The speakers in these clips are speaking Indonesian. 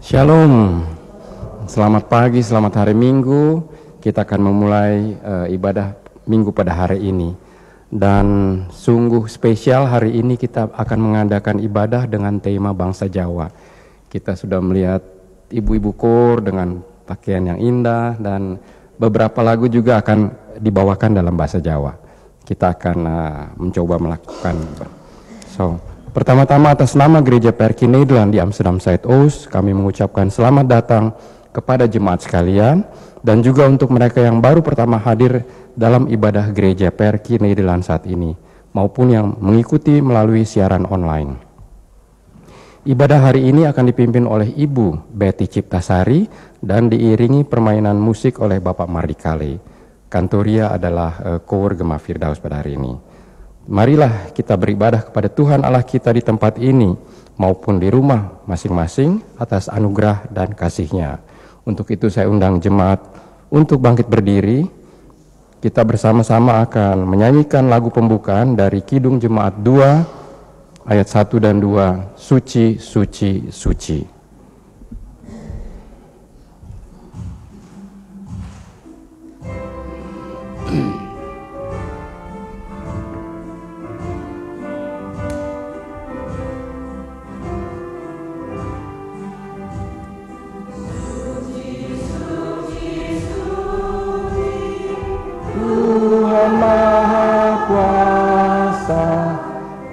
Shalom, selamat pagi, selamat hari Minggu. Kita akan memulai ibadah Minggu pada hari ini. Dan sungguh spesial hari ini kita akan mengadakan ibadah dengan tema bangsa Jawa. Kita sudah melihat ibu-ibu kor dengan pakaian yang indah dan beberapa lagu juga akan dibawakan dalam bahasa Jawa. Kita akan mencoba melakukan. Pertama-tama atas nama Gereja PRK Nederland di Amsterdam Zuidoost, kami mengucapkan selamat datang kepada jemaat sekalian dan juga untuk mereka yang baru pertama hadir dalam ibadah Gereja PRK Nederland saat ini, maupun yang mengikuti melalui siaran online. Ibadah hari ini akan dipimpin oleh Ibu Betty Ciptasari dan diiringi permainan musik oleh Bapak Mardikale. Kantoria adalah koor Gema Firdaus pada hari ini. Marilah kita beribadah kepada Tuhan Allah kita di tempat ini maupun di rumah masing-masing atas anugerah dan kasih-Nya. Untuk itu saya undang jemaat untuk bangkit berdiri. Kita bersama-sama akan menyanyikan lagu pembukaan dari Kidung Jemaat 2 ayat 1 dan 2, Suci, Suci, Suci.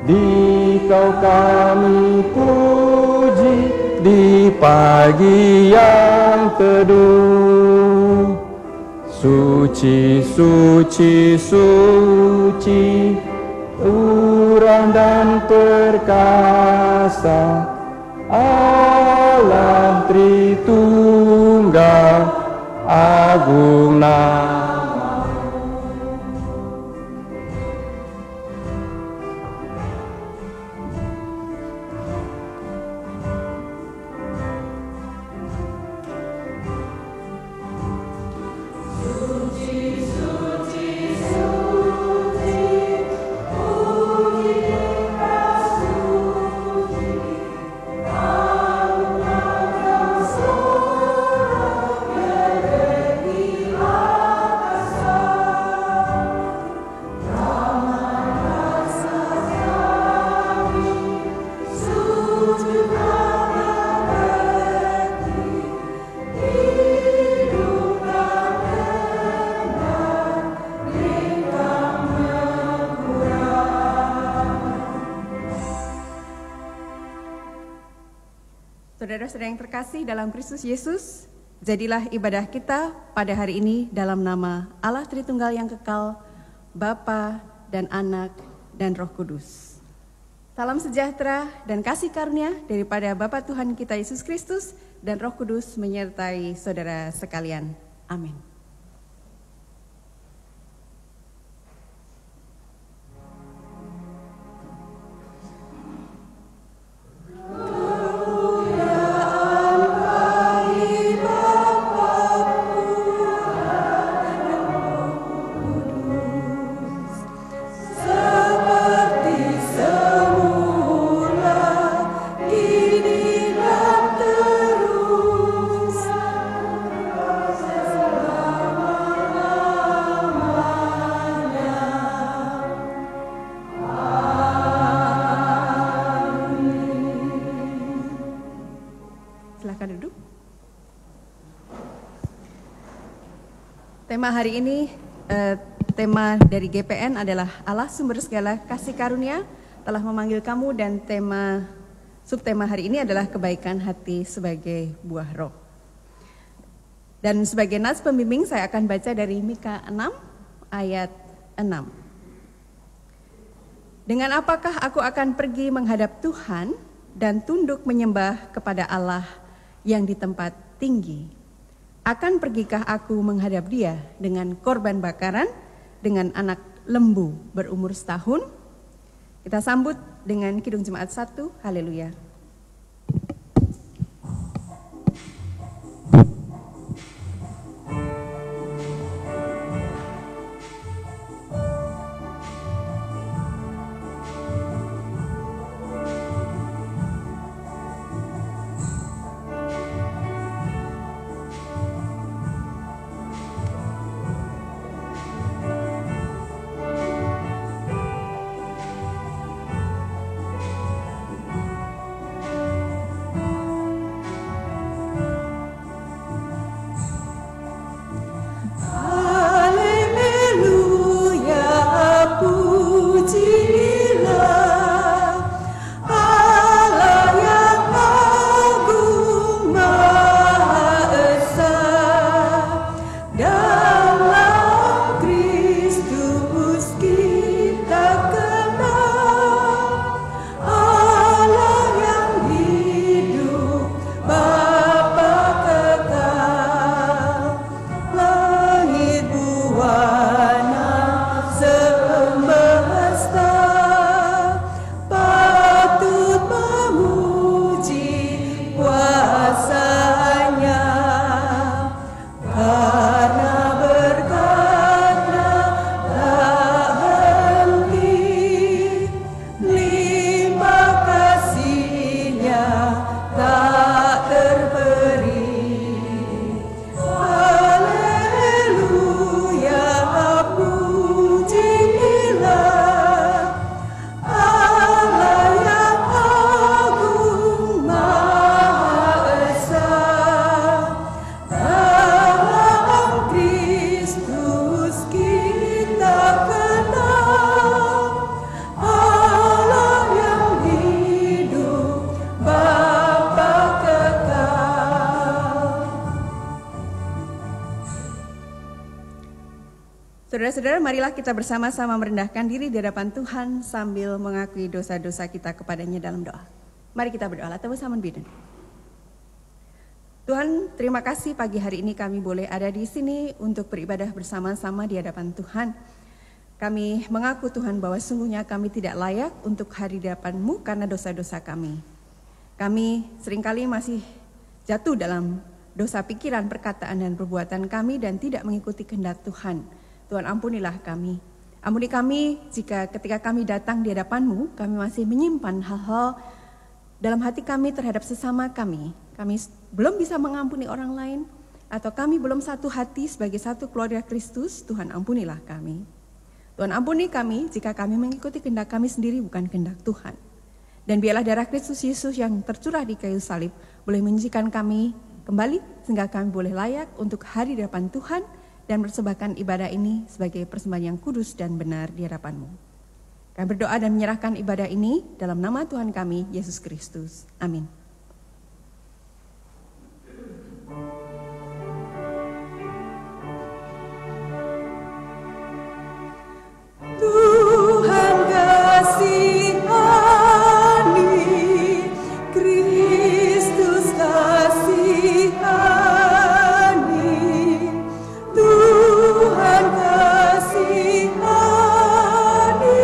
Dikau kami puji di pagi yang teduh. Suci, suci, suci, urang dan perkasa, Allah Tritunggal, agung nama. Saudara-saudara yang terkasih dalam Kristus Yesus, jadilah ibadah kita pada hari ini dalam nama Allah Tritunggal yang kekal, Bapa dan Anak dan Roh Kudus. Salam sejahtera dan kasih karunia daripada Bapa Tuhan kita Yesus Kristus dan Roh Kudus menyertai saudara sekalian. Amin. Tema hari ini, tema dari GPN adalah Allah sumber segala kasih karunia telah memanggil kamu, dan subtema hari ini adalah kebaikan hati sebagai buah roh. Dan sebagai nas pembimbing saya akan baca dari Mika 6 ayat 6. Dengan apakah aku akan pergi menghadap Tuhan dan tunduk menyembah kepada Allah yang di tempat tinggi? Akan pergikah aku menghadap Dia dengan korban bakaran, dengan anak lembu berumur setahun? Kita sambut dengan Kidung Jemaat 1, haleluya. Saudara-saudara, marilah kita bersama-sama merendahkan diri di hadapan Tuhan sambil mengakui dosa-dosa kita kepadanya dalam doa. Mari kita berdoa. Let us bidden. Tuhan, terima kasih pagi hari ini kami boleh ada di sini untuk beribadah bersama-sama di hadapan Tuhan. Kami mengaku Tuhan bahwa sungguhnya kami tidak layak untuk hadir di hadapan-Mu karena dosa-dosa kami. Kami seringkali masih jatuh dalam dosa pikiran, perkataan, dan perbuatan kami dan tidak mengikuti kehendak Tuhan. Tuhan, ampunilah kami. Ampuni kami jika ketika kami datang di hadapan-Mu, kami masih menyimpan hal-hal dalam hati kami terhadap sesama kami. Kami belum bisa mengampuni orang lain, atau kami belum satu hati sebagai satu keluarga Kristus. Tuhan, ampunilah kami. Tuhan, ampuni kami jika kami mengikuti kehendak kami sendiri, bukan kehendak Tuhan. Dan biarlah darah Kristus Yesus yang tercurah di kayu salib boleh menyucikan kami kembali, sehingga kami boleh layak untuk hadir di hadapan Tuhan dan persembahkan ibadah ini sebagai persembahan yang kudus dan benar di hadapan-Mu. Kami berdoa dan menyerahkan ibadah ini dalam nama Tuhan kami, Yesus Kristus. Amin. Tuhan kasihani, Kristus kasihani, Tuhan kasihani kami.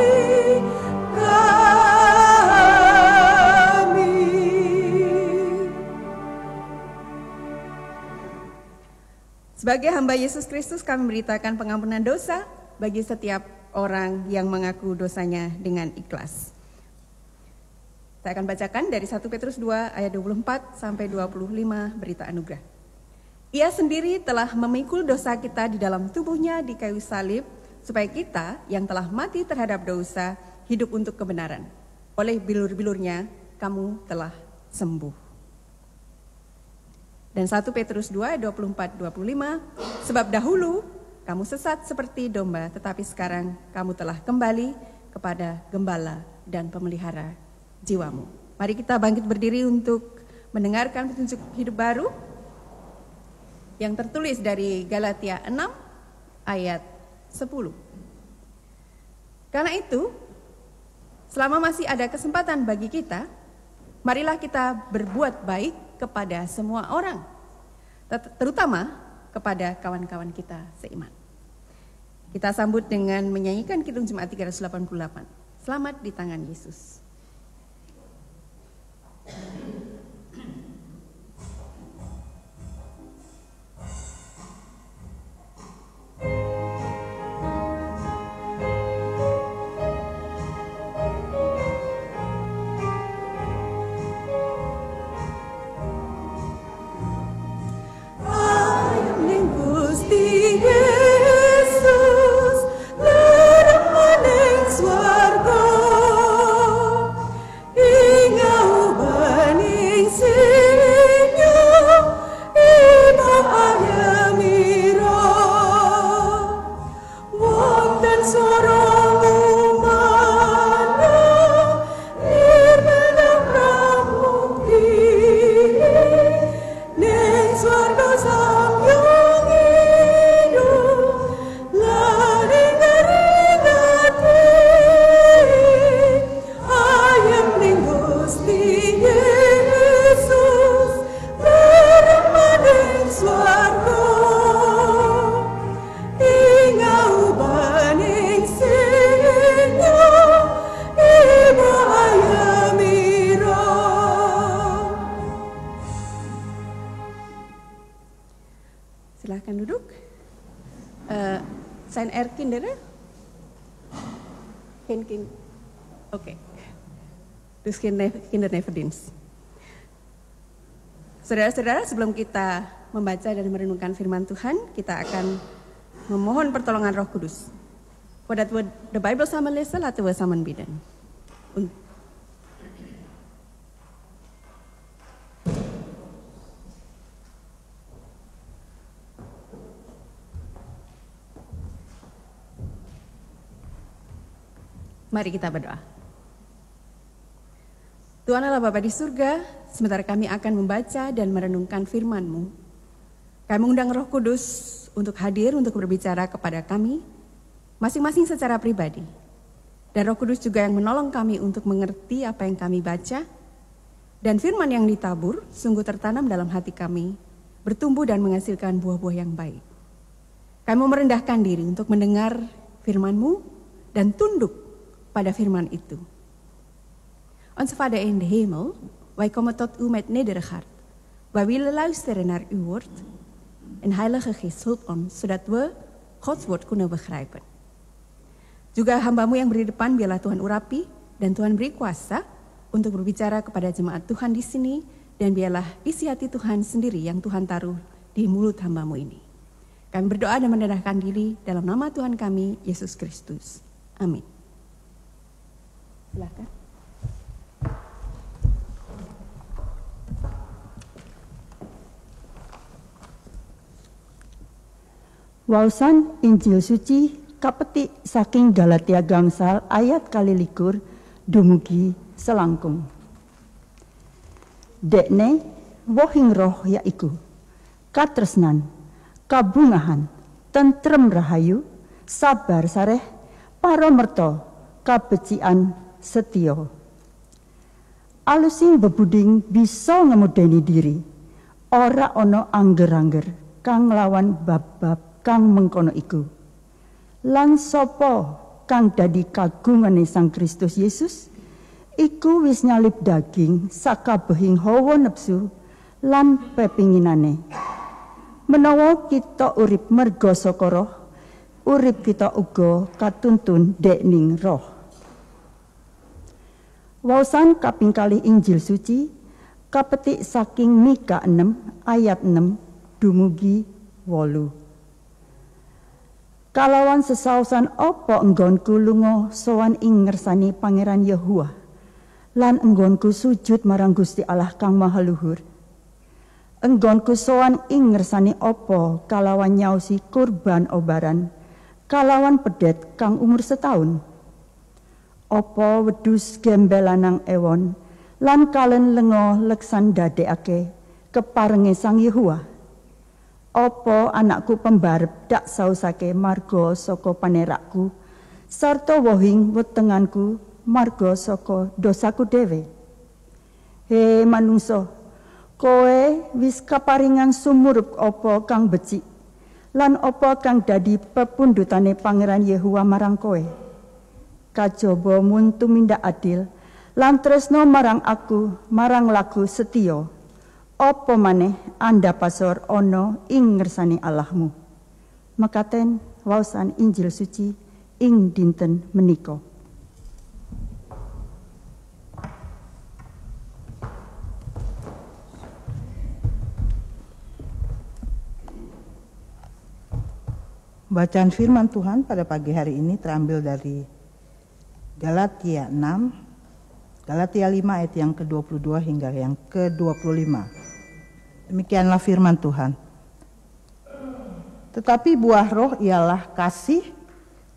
Sebagai hamba Yesus Kristus, kami memberitakan pengampunan dosa bagi setiap orang yang mengaku dosanya dengan ikhlas. Saya akan bacakan dari 1 Petrus 2 ayat 24 sampai 25 berita anugerah. Ia sendiri telah memikul dosa kita di dalam tubuhnya di kayu salib, supaya kita yang telah mati terhadap dosa hidup untuk kebenaran. Oleh bilur-bilurnya kamu telah sembuh. Dan 1 Petrus 2 ayat 24-25, sebab dahulu kamu sesat seperti domba, tetapi sekarang kamu telah kembali kepada gembala dan pemelihara jiwamu. Mari kita bangkit berdiri untuk mendengarkan petunjuk hidup baru yang tertulis dari Galatia 6 ayat 10. Karena itu, selama masih ada kesempatan bagi kita, marilah kita berbuat baik kepada semua orang, terutama kepada kawan-kawan kita seiman. Kita sambut dengan menyanyikan Kidung Jemaat 388. Selamat di tangan Yesus. Silahkan duduk. Zijn er kinderen? Geen kind. Oké. Dus geen kindernevendienst. Saudara-saudara, sebelum kita membaca dan merenungkan firman Tuhan, kita akan memohon pertolongan Roh Kudus. Voordat we de Bijbel samen lezen, laten we samen bidden. Mari kita berdoa. Tuhan Allah Bapa di surga, sementara kami akan membaca dan merenungkan firman-Mu, kami mengundang Roh Kudus untuk hadir, untuk berbicara kepada kami, masing-masing secara pribadi. Dan Roh Kudus juga yang menolong kami untuk mengerti apa yang kami baca. Dan firman yang ditabur sungguh tertanam dalam hati kami, bertumbuh dan menghasilkan buah-buah yang baik. Kami merendahkan diri untuk mendengar firman-Mu dan tunduk pada firman itu. Onze Vader in de hemel, wij komen tot u met nederig hart. Wij willen luisteren naar uw woord. En Heilige Geest hulp ons, zodat we Gods woord kunnen begrijpen. Juga hamba-Mu yang berdiri depan, biarlah Tuhan urapi dan Tuhan beri kuasa untuk berbicara kepada jemaat Tuhan di sini, dan biarlah isi hati Tuhan sendiri yang Tuhan taruh di mulut hamba-Mu ini. Kami berdoa dan mendedahkan diri dalam nama Tuhan kami, Yesus Kristus. Amin. Silakan. Waosan Injil suci kapetik saking Galatia gangsal ayat 21 dumugi selangkung. Dekne wohing roh yaiku katresnan, kabungahan, tentrem rahayu, sabar sareh, paramerta, kabecikan setya. Alusing bebuding bisa ngemudeni diri, ora ana angger-angger kang lawan bab-bab kang mengkono iku. Lan sapa kang dadi kagungane Sang Kristus Yesus iku wis nyalip daging sakabehing hawa nepsu lan pepinginane. Menawa kita urip merga saka roh, urip kita uga katuntun dekning roh. Waosan kaping kalih Injil suci kapetik saking Mika 6 ayat 6 dumugi 8. Kalawan sesausan apa enggonku lunga sowan ing ngersani Pangeran Yahuwah, lan enggonku sujud marang Gusti Allah kang maha luhur. Enggonku sowan ing ngersani apa kalawan nyaosi kurban obaran, kalawan pedet kang umur setahun. Apa wedhus gembelanang ewon, lan kalen lenga leksan dadekake keparenge Sang Yahuwah. Apa anakku pembarep dak sausake marga saka panerakku, sarta wohing wetenganku marga saka dosaku dhewe. He manungsa, kowe wis kaparingan sumurup apa kang becik, lan apa kang dadi pepundhutane Pangeran Yehuwa marang kowe. Kajaba mun tumindak adil, lan tresno marang aku, marang laku setya. Apa maneh andhapasor ana ing ngersani Allahmu. Mekaten waosan Injil suci ing dinten menika. Bacaan firman Tuhan pada pagi hari ini terambil dari Galatia 6, Galatia 5 ayat yang ke-22 hingga yang ke-25. Demikianlah firman Tuhan. Tetapi buah roh ialah kasih,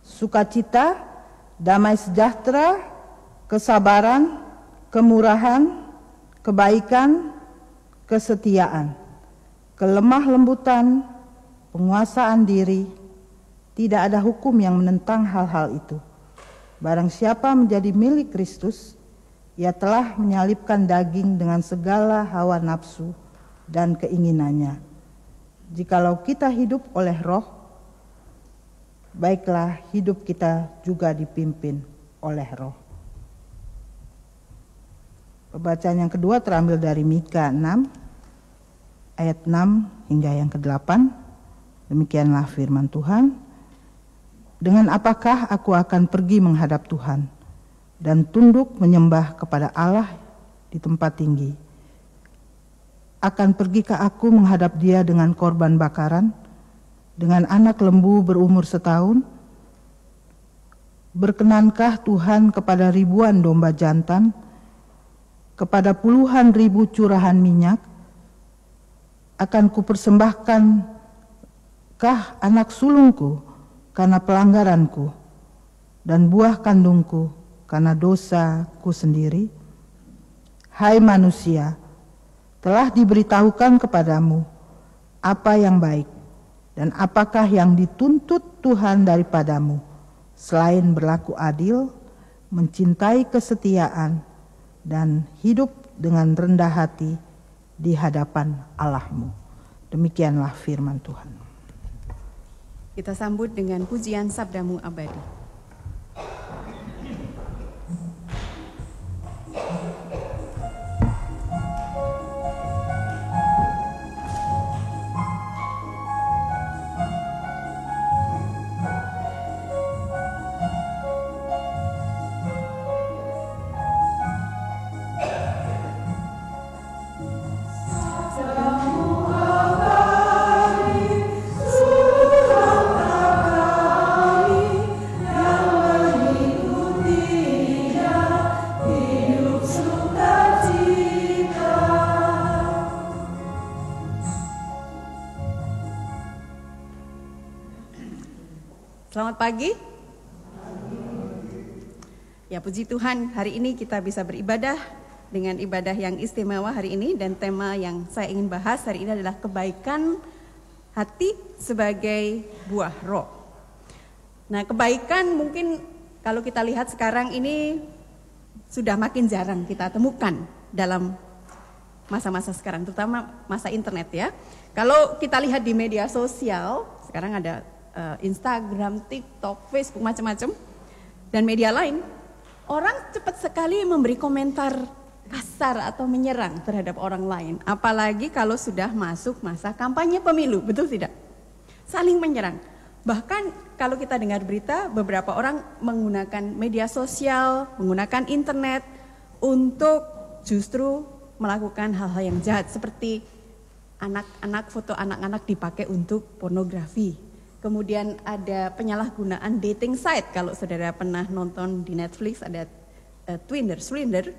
sukacita, damai sejahtera, kesabaran, kemurahan, kebaikan, kesetiaan, kelemah lembutan, penguasaan diri. Tidak ada hukum yang menentang hal-hal itu. Barang siapa menjadi milik Kristus, ia telah menyalibkan daging dengan segala hawa nafsu dan keinginannya. Jikalau kita hidup oleh roh, baiklah hidup kita juga dipimpin oleh roh. Pembacaan yang kedua terambil dari Mika 6 ayat 6 hingga yang ke-8. Demikianlah firman Tuhan. Dengan apakah aku akan pergi menghadap Tuhan dan tunduk menyembah kepada Allah di tempat tinggi? Akan pergikah aku menghadap Dia dengan korban bakaran, dengan anak lembu berumur setahun? Berkenankah Tuhan kepada ribuan domba jantan, kepada puluhan ribu curahan minyak? Akan kupersembahkankah anak sulungku karena pelanggaranku, dan buah kandungku karena dosaku sendiri? Hai manusia, telah diberitahukan kepadamu apa yang baik dan apakah yang dituntut Tuhan daripadamu, selain berlaku adil, mencintai kesetiaan, dan hidup dengan rendah hati di hadapan Allah-Mu. Demikianlah firman Tuhan. Kita sambut dengan pujian Sabdamu Abadi. Selamat pagi. Ya, puji Tuhan, hari ini kita bisa beribadah dengan ibadah yang istimewa hari ini, dan tema yang saya ingin bahas hari ini adalah kebaikan hati sebagai buah roh. Nah, kebaikan mungkin kalau kita lihat sekarang ini sudah makin jarang kita temukan dalam masa-masa sekarang, terutama masa internet ya. Kalau kita lihat di media sosial, sekarang ada Instagram, TikTok, Facebook, macam-macam, dan media lain, orang cepat sekali memberi komentar kasar atau menyerang terhadap orang lain. Apalagi kalau sudah masuk masa kampanye pemilu, betul tidak? Saling menyerang. Bahkan kalau kita dengar berita, beberapa orang menggunakan media sosial, menggunakan internet untuk justru melakukan hal-hal yang jahat, seperti foto anak-anak dipakai untuk pornografi. Kemudian ada penyalahgunaan dating site. Kalau saudara pernah nonton di Netflix ada Swindler,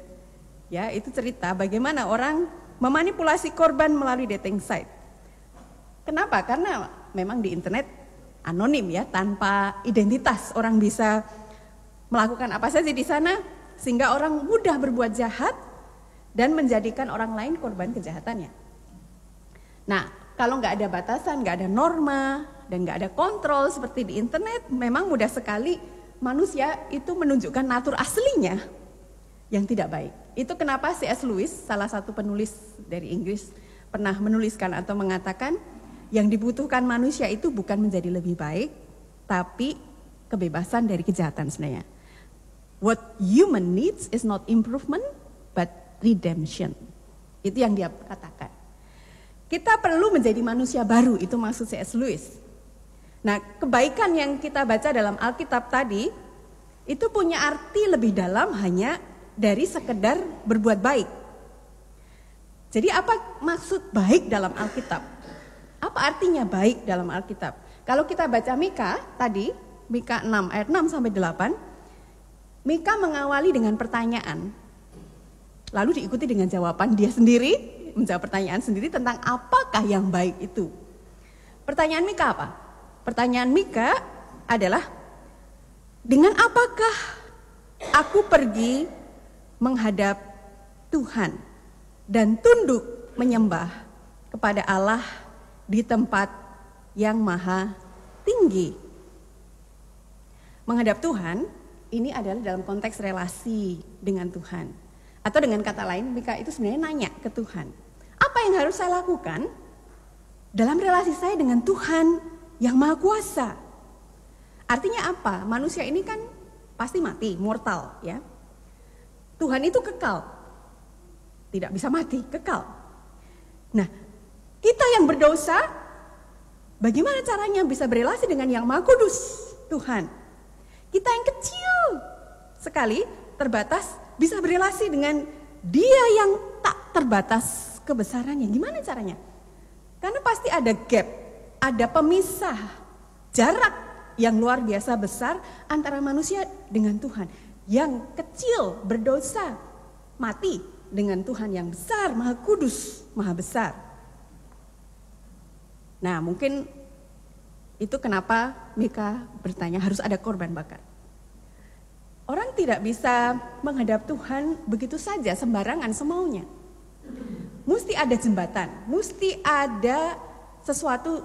ya, itu cerita bagaimana orang memanipulasi korban melalui dating site. Kenapa? Karena memang di internet anonim ya, tanpa identitas, orang bisa melakukan apa saja di sana, sehingga orang mudah berbuat jahat dan menjadikan orang lain korban kejahatannya. Nah, kalau nggak ada batasan, nggak ada norma, dan nggak ada kontrol seperti di internet, memang mudah sekali manusia itu menunjukkan natur aslinya yang tidak baik. Itu kenapa C.S. Lewis, salah satu penulis dari Inggris, pernah menuliskan atau mengatakan, yang dibutuhkan manusia itu bukan menjadi lebih baik, tapi kebebasan dari kejahatan sebenarnya. What human needs is not improvement, but redemption. Itu yang dia katakan. Kita perlu menjadi manusia baru, itu maksud C.S. Lewis. Nah, kebaikan yang kita baca dalam Alkitab tadi, itu punya arti lebih dalam hanya dari sekedar berbuat baik. Jadi apa maksud baik dalam Alkitab? Apa artinya baik dalam Alkitab? Kalau kita baca Mika tadi, Mika 6 ayat 6 sampai 8, Mika mengawali dengan pertanyaan. Lalu diikuti dengan jawaban dia sendiri, menjawab pertanyaan sendiri tentang apakah yang baik itu. Pertanyaan Mika apa? Pertanyaan Mika adalah, dengan apakah aku pergi menghadap Tuhan dan tunduk menyembah kepada Allah di tempat yang maha tinggi? Menghadap Tuhan ini adalah dalam konteks relasi dengan Tuhan. Atau dengan kata lain, Mika itu sebenarnya nanya ke Tuhan, apa yang harus saya lakukan dalam relasi saya dengan Tuhan yang maha kuasa? Artinya apa? Manusia ini kan pasti mati, mortal ya. Tuhan itu kekal, tidak bisa mati, kekal. Nah, kita yang berdosa, bagaimana caranya bisa berelasi dengan yang maha kudus, Tuhan? Kita yang kecil sekali, terbatas, bisa berelasi dengan Dia yang tak terbatas kebesarannya. Gimana caranya? Karena pasti ada gap, ada pemisah, jarak yang luar biasa besar antara manusia dengan Tuhan. Yang kecil berdosa, mati dengan Tuhan yang besar, maha kudus, maha besar. Nah, mungkin itu kenapa Mika bertanya harus ada korban bakar. Orang tidak bisa menghadap Tuhan begitu saja, sembarangan, semaunya. Mesti ada jembatan, mesti ada sesuatu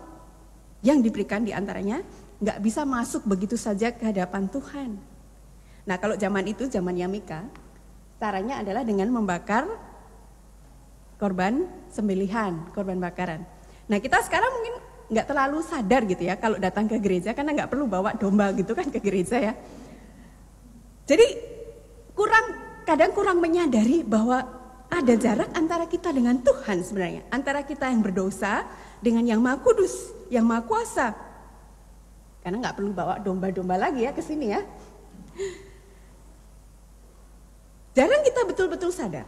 yang diberikan di antaranya, nggak bisa masuk begitu saja ke hadapan Tuhan. Nah kalau zaman itu, zamannya Mika, caranya adalah dengan membakar korban sembelihan, korban bakaran. Nah kita sekarang mungkin nggak terlalu sadar gitu ya kalau datang ke gereja, karena nggak perlu bawa domba gitu kan ke gereja ya. Jadi kadang kurang menyadari bahwa ada jarak antara kita dengan Tuhan sebenarnya, antara kita yang berdosa dengan yang Maha Kudus, yang Maha Kuasa. Karena nggak perlu bawa domba-domba lagi ya ke sini ya. Jarang kita betul-betul sadar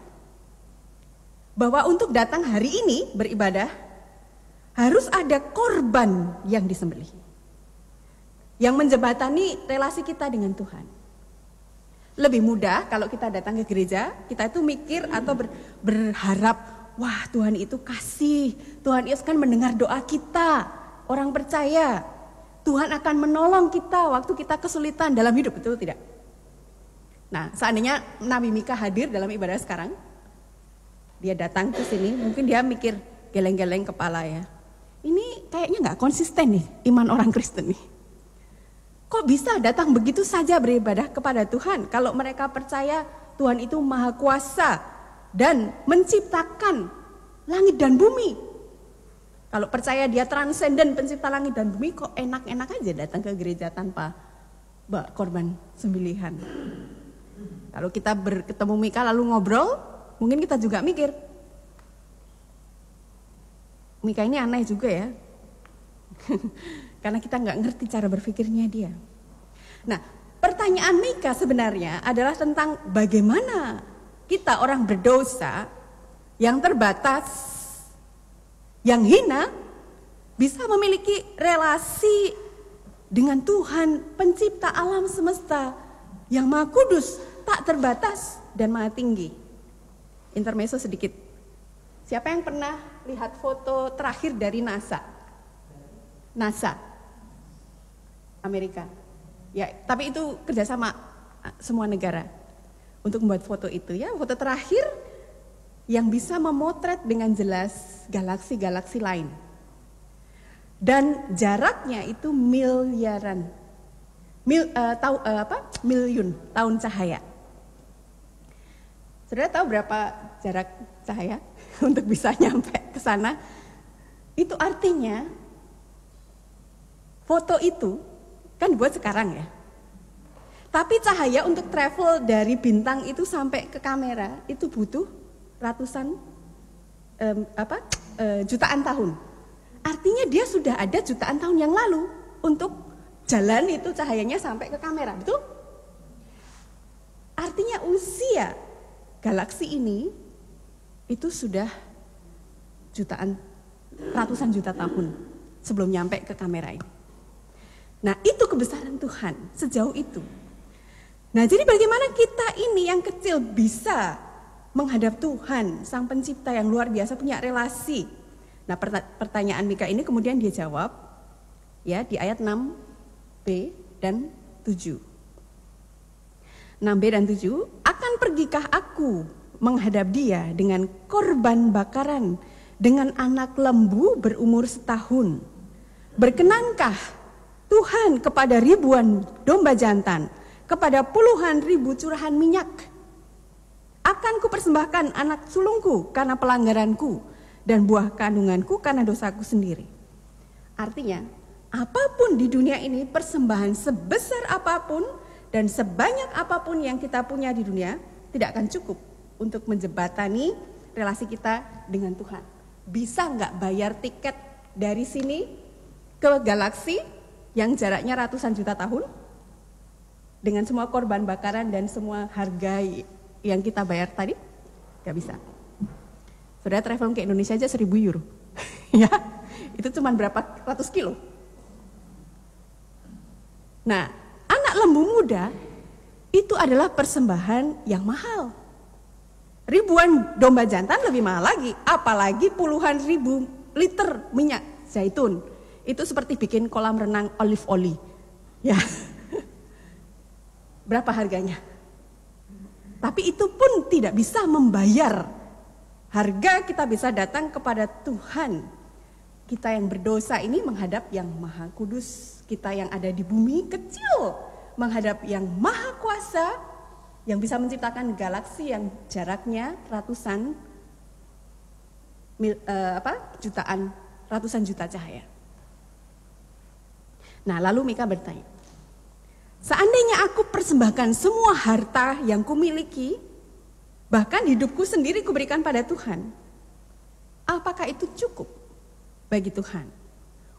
bahwa untuk datang hari ini beribadah harus ada korban yang disembelih, yang menjembatani relasi kita dengan Tuhan. Lebih mudah kalau kita datang ke gereja, kita itu mikir atau berharap, wah Tuhan itu kasih, Tuhan itu kan mendengar doa kita, orang percaya, Tuhan akan menolong kita waktu kita kesulitan dalam hidup, betul tidak? Nah seandainya Nabi Mika hadir dalam ibadah sekarang, dia datang ke sini, mungkin dia mikir geleng-geleng kepala ya, ini kayaknya gak konsisten nih iman orang Kristen nih. Kok bisa datang begitu saja beribadah kepada Tuhan kalau mereka percaya Tuhan itu Maha Kuasa dan menciptakan langit dan bumi. Kalau percaya dia transenden pencipta langit dan bumi, kok enak-enak aja datang ke gereja tanpa korban sembelihan. Kalau kita ketemu Mika lalu ngobrol, mungkin kita juga mikir, Mika ini aneh juga ya. Karena kita nggak ngerti cara berpikirnya dia. Nah, pertanyaan Mika sebenarnya adalah tentang bagaimana kita orang berdosa yang terbatas, yang hina, bisa memiliki relasi dengan Tuhan pencipta alam semesta yang Maha Kudus, tak terbatas dan Maha Tinggi. Intermezzo sedikit. Siapa yang pernah lihat foto terakhir dari NASA? Amerika. Ya, tapi itu kerjasama semua negara untuk membuat foto itu ya. Foto terakhir yang bisa memotret dengan jelas galaksi-galaksi lain. Dan jaraknya itu miliaran, miliun tahun cahaya. Saudara tahu berapa jarak cahaya untuk bisa nyampe ke sana? Itu artinya foto itu kan buat sekarang ya. Tapi cahaya untuk travel dari bintang itu sampai ke kamera itu butuh ratusan jutaan tahun. Artinya dia sudah ada jutaan tahun yang lalu untuk jalan itu cahayanya sampai ke kamera, betul? Artinya usia galaksi ini itu sudah ratusan juta tahun sebelum nyampe ke kamera ini. Nah itu kebesaran Tuhan sejauh itu. Nah jadi bagaimana kita ini yang kecil bisa menghadap Tuhan, Sang Pencipta yang luar biasa punya relasi. Nah pertanyaan Mika ini kemudian dia jawab ya di ayat 6b dan 7. 6b dan 7, akan pergikah aku menghadap dia dengan korban bakaran, dengan anak lembu berumur setahun? Berkenankah Tuhan kepada ribuan domba jantan, kepada puluhan ribu curahan minyak? Akan kupersembahkan anak sulungku karena pelanggaranku, dan buah kandunganku karena dosaku sendiri. Artinya, apapun di dunia ini, persembahan sebesar apapun dan sebanyak apapun yang kita punya di dunia, tidak akan cukup untuk menjembatani relasi kita dengan Tuhan. Bisa nggak bayar tiket dari sini ke galaksi yang jaraknya ratusan juta tahun dengan semua korban bakaran dan semua harga yang kita bayar tadi? Gak bisa. Saudara travel ke Indonesia aja 1.000 euro. Ya, itu cuma berapa ratus kilo. Nah, anak lembu muda itu adalah persembahan yang mahal. Ribuan domba jantan lebih mahal lagi, apalagi puluhan ribu liter minyak zaitun. Itu seperti bikin kolam renang olive oil. Ya. Berapa harganya? Tapi itu pun tidak bisa membayar harga kita bisa datang kepada Tuhan kita yang berdosa ini menghadap yang maha kudus, kita yang ada di bumi kecil menghadap yang maha kuasa, yang bisa menciptakan galaksi yang jaraknya ratusan juta cahaya. Nah, lalu Mika bertanya, seandainya aku persembahkan semua harta yang kumiliki, bahkan hidupku sendiri kuberikan pada Tuhan, apakah itu cukup bagi Tuhan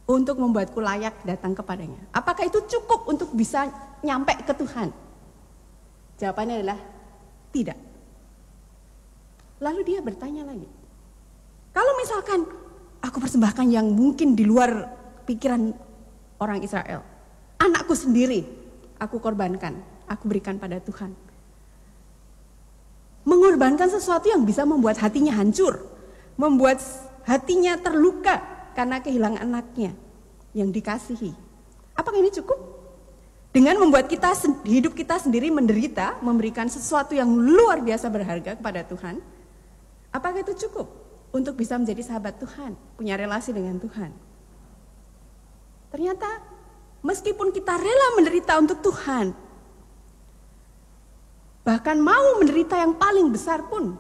untuk membuatku layak datang kepadanya? Apakah itu cukup untuk bisa nyampe ke Tuhan? Jawabannya adalah tidak. Lalu dia bertanya lagi, kalau misalkan aku persembahkan yang mungkin di luar pikiran orang Israel, anakku sendiri aku korbankan, aku berikan pada Tuhan. Mengorbankan sesuatu yang bisa membuat hatinya hancur, membuat hatinya terluka karena kehilangan anaknya yang dikasihi. Apakah ini cukup? Dengan membuat hidup kita sendiri menderita, memberikan sesuatu yang luar biasa berharga kepada Tuhan, apakah itu cukup untuk bisa menjadi sahabat Tuhan, punya relasi dengan Tuhan? Ternyata meskipun kita rela menderita untuk Tuhan, bahkan mau menderita yang paling besar pun,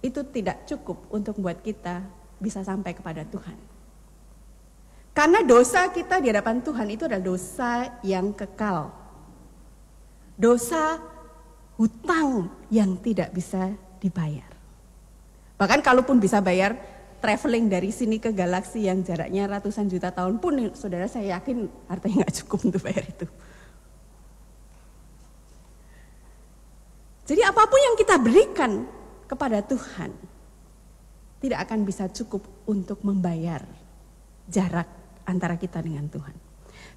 itu tidak cukup untuk membuat kita bisa sampai kepada Tuhan. Karena dosa kita di hadapan Tuhan itu adalah dosa yang kekal. Dosa hutang yang tidak bisa dibayar. Bahkan kalaupun bisa bayar, traveling dari sini ke galaksi yang jaraknya ratusan juta tahun pun, saudara, saya yakin hartanya nggak cukup untuk bayar itu. Jadi apapun yang kita berikan kepada Tuhan tidak akan bisa cukup untuk membayar jarak antara kita dengan Tuhan.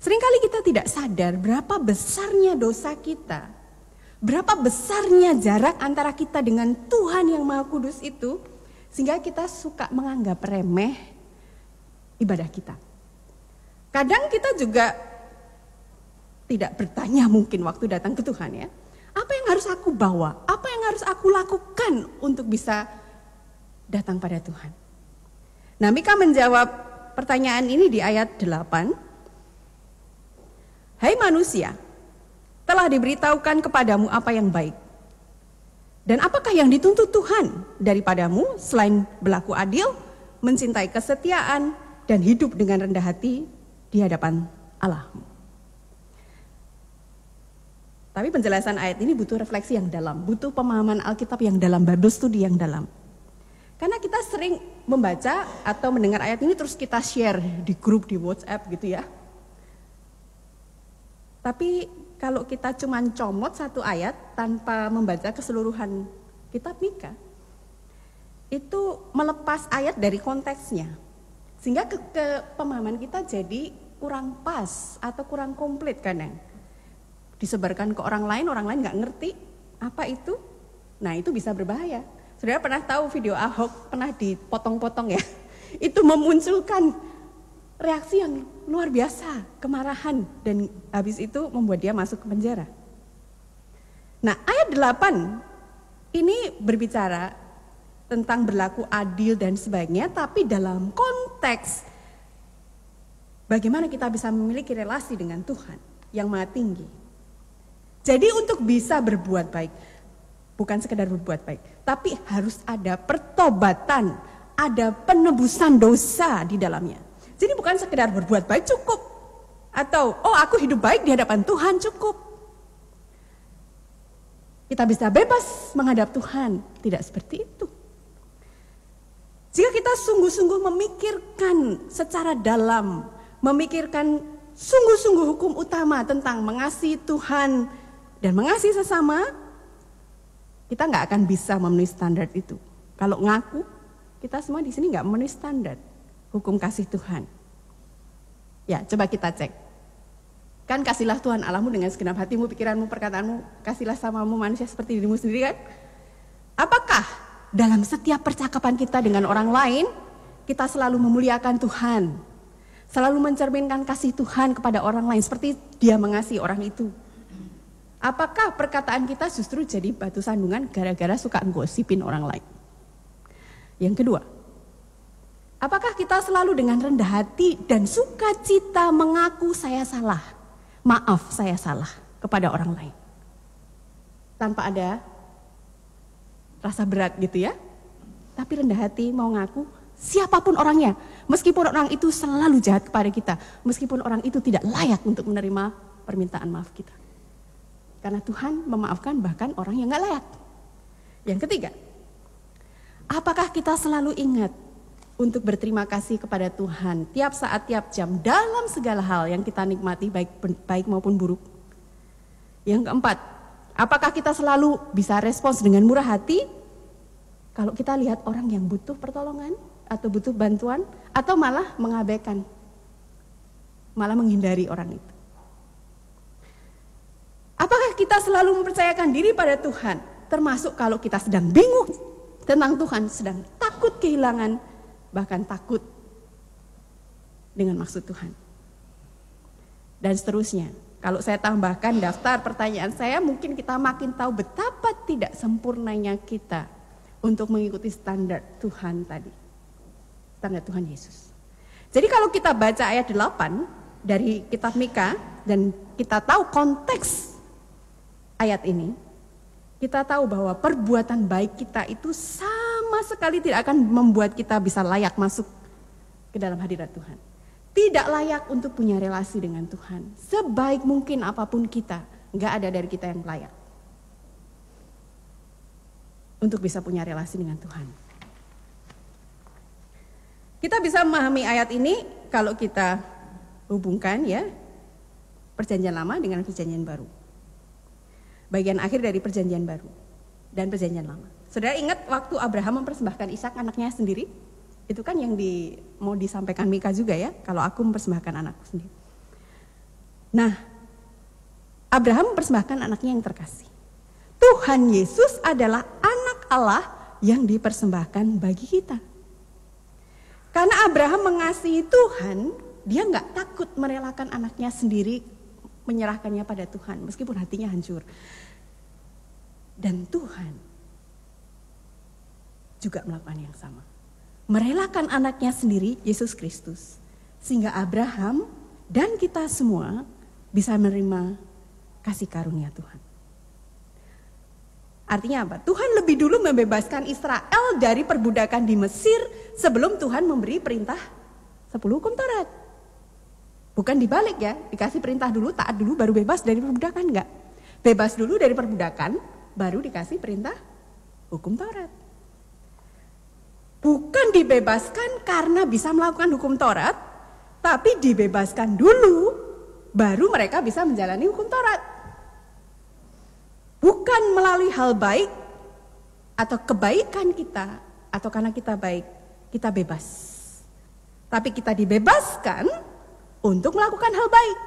Seringkali kita tidak sadar berapa besarnya dosa kita, berapa besarnya jarak antara kita dengan Tuhan yang Maha Kudus itu, sehingga kita suka menganggap remeh ibadah kita. Kadang kita juga tidak bertanya mungkin waktu datang ke Tuhan, ya, apa yang harus aku bawa, apa yang harus aku lakukan untuk bisa datang pada Tuhan. Nah, Mika menjawab pertanyaan ini di ayat 8. Hai manusia, telah diberitahukan kepadamu apa yang baik. Dan apakah yang dituntut Tuhan daripadamu selain berlaku adil, mencintai kesetiaan, dan hidup dengan rendah hati di hadapan Allahmu? Tapi penjelasan ayat ini butuh refleksi yang dalam, butuh pemahaman Alkitab yang dalam, Bible study yang dalam. Karena kita sering membaca atau mendengar ayat ini terus kita share di grup, di WhatsApp gitu ya. Tapi kalau kita cuma comot satu ayat tanpa membaca keseluruhan kitab Mika, itu melepas ayat dari konteksnya. Sehingga pemahaman kita jadi kurang pas atau kurang komplit kadang. Disebarkan ke orang lain nggak ngerti apa itu. Nah, itu bisa berbahaya. Saudara pernah tahu video Ahok pernah dipotong-potong ya? Itu memunculkan reaksi yang luar biasa, kemarahan, dan habis itu membuat dia masuk ke penjara. Nah, ayat 8 ini berbicara tentang berlaku adil dan sebagainya, tapi dalam konteks bagaimana kita bisa memiliki relasi dengan Tuhan yang Maha Tinggi. Jadi untuk bisa berbuat baik, bukan sekedar berbuat baik, tapi harus ada pertobatan, ada penebusan dosa di dalamnya. Jadi bukan sekedar berbuat baik cukup, atau aku hidup baik di hadapan Tuhan cukup. Kita bisa bebas menghadap Tuhan, tidak seperti itu. Jika kita sungguh-sungguh memikirkan secara dalam, memikirkan sungguh-sungguh hukum utama tentang mengasihi Tuhan dan mengasihi sesama, kita nggak akan bisa memenuhi standar itu. Kalau ngaku, kita semua di sini nggak memenuhi standar hukum kasih Tuhan. Ya, coba kita cek. Kan kasihlah Tuhan Allahmu dengan segenap hatimu, pikiranmu, perkataanmu, kasihlah samamu manusia seperti dirimu sendiri, kan? Apakah dalam setiap percakapan kita dengan orang lain, kita selalu memuliakan Tuhan, selalu mencerminkan kasih Tuhan kepada orang lain seperti Dia mengasihi orang itu? Apakah perkataan kita justru jadi batu sandungan gara-gara suka gosipin orang lain? Yang kedua, Apakah kita selalu dengan rendah hati dan sukacita mengaku saya salah, maaf saya salah kepada orang lain? Tanpa ada rasa berat gitu ya. Tapi rendah hati mau ngaku siapapun orangnya. Meskipun orang itu selalu jahat kepada kita. Meskipun orang itu tidak layak untuk menerima permintaan maaf kita. Karena Tuhan memaafkan bahkan orang yang gak layak. Yang ketiga, apakah kita selalu ingat untuk berterima kasih kepada Tuhan tiap saat, tiap jam dalam segala hal yang kita nikmati baik maupun buruk? Yang keempat, apakah kita selalu bisa respons dengan murah hati kalau kita lihat orang yang butuh pertolongan atau butuh bantuan atau malah mengabaikan, malah menghindari orang itu? Apakah kita selalu mempercayakan diri pada Tuhan, termasuk kalau kita sedang bingung tentang Tuhan, sedang takut kehilangan, bahkan takut dengan maksud Tuhan. Dan seterusnya. Kalau saya tambahkan daftar pertanyaan saya, mungkin kita makin tahu betapa tidak sempurnanya kita untuk mengikuti standar Tuhan tadi. Standar Tuhan Yesus. Jadi kalau kita baca ayat 8 dari kitab Mika dan kita tahu konteks ayat ini, kita tahu bahwa perbuatan baik kita itu sama sekali tidak akan membuat kita bisa layak masuk ke dalam hadirat Tuhan. Tidak layak untuk punya relasi dengan Tuhan. Sebaik mungkin apapun kita, nggak ada dari kita yang layak untuk bisa punya relasi dengan Tuhan. Kita bisa memahami ayat ini kalau kita hubungkan ya Perjanjian Lama dengan Perjanjian Baru. Bagian akhir dari Perjanjian Baru dan Perjanjian Lama. Saudara ingat waktu Abraham mempersembahkan Ishak anaknya sendiri? Itu kan yang mau disampaikan Mika juga ya, kalau aku mempersembahkan anakku sendiri. Nah, Abraham mempersembahkan anaknya yang terkasih. Tuhan Yesus adalah anak Allah yang dipersembahkan bagi kita. Karena Abraham mengasihi Tuhan, dia gak takut merelakan anaknya sendiri, menyerahkannya pada Tuhan meskipun hatinya hancur. Dan Tuhan juga melakukan yang sama. Merelakan anaknya sendiri, Yesus Kristus. Sehingga Abraham dan kita semua bisa menerima kasih karunia Tuhan. Artinya apa? Tuhan lebih dulu membebaskan Israel dari perbudakan di Mesir sebelum Tuhan memberi perintah 10 hukum Taurat. Bukan dibalik ya, dikasih perintah dulu, taat dulu, baru bebas dari perbudakan, enggak. Bebas dulu dari perbudakan, baru dikasih perintah hukum Taurat. Bukan dibebaskan karena bisa melakukan hukum Taurat, tapi dibebaskan dulu, baru mereka bisa menjalani hukum Taurat. Bukan melalui hal baik atau kebaikan kita, atau karena kita baik, kita bebas. Tapi kita dibebaskan untuk melakukan hal baik.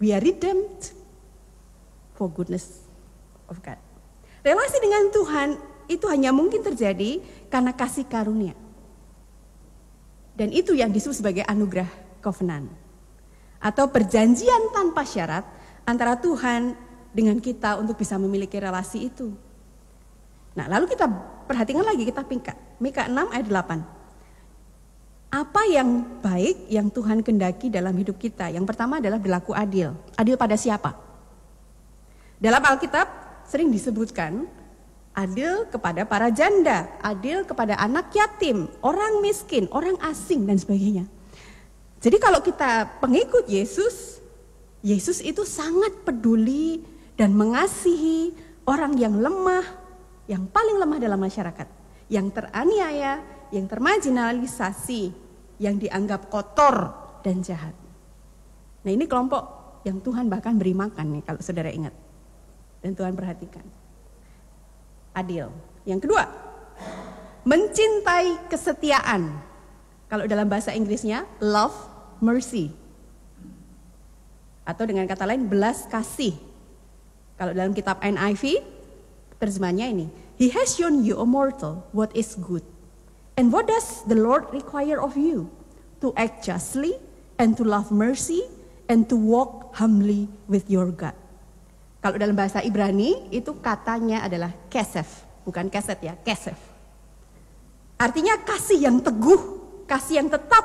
We are redeemed for goodness of God. Relasi dengan Tuhan itu hanya mungkin terjadi karena kasih karunia. Dan itu yang disebut sebagai anugerah covenant. Atau perjanjian tanpa syarat antara Tuhan dengan kita untuk bisa memiliki relasi itu. Nah, lalu kita perhatikan lagi, kita Mika 6 ayat 8. Apa yang baik yang Tuhan kehendaki dalam hidup kita? Yang pertama adalah berlaku adil. Adil pada siapa? Dalam Alkitab sering disebutkan adil kepada para janda, adil kepada anak yatim, orang miskin, orang asing dan sebagainya. Jadi kalau kita pengikut Yesus, Yesus itu sangat peduli dan mengasihi orang yang lemah, yang paling lemah dalam masyarakat, yang teraniaya, yang termarginalisasi, yang dianggap kotor dan jahat. Nah, ini kelompok yang Tuhan bahkan beri makan nih kalau saudara ingat. Dan Tuhan perhatikan. Adil. Yang kedua, mencintai kesetiaan. Kalau dalam bahasa Inggrisnya love mercy. Atau dengan kata lain belas kasih. Kalau dalam kitab NIV terjemahannya ini, He has shown you, O mortal, what is good. And what does the Lord require of you? To act justly and to love mercy and to walk humbly with your God. Kalau dalam bahasa Ibrani itu katanya adalah kesef, bukan keset ya, kesef. Artinya kasih yang teguh, kasih yang tetap,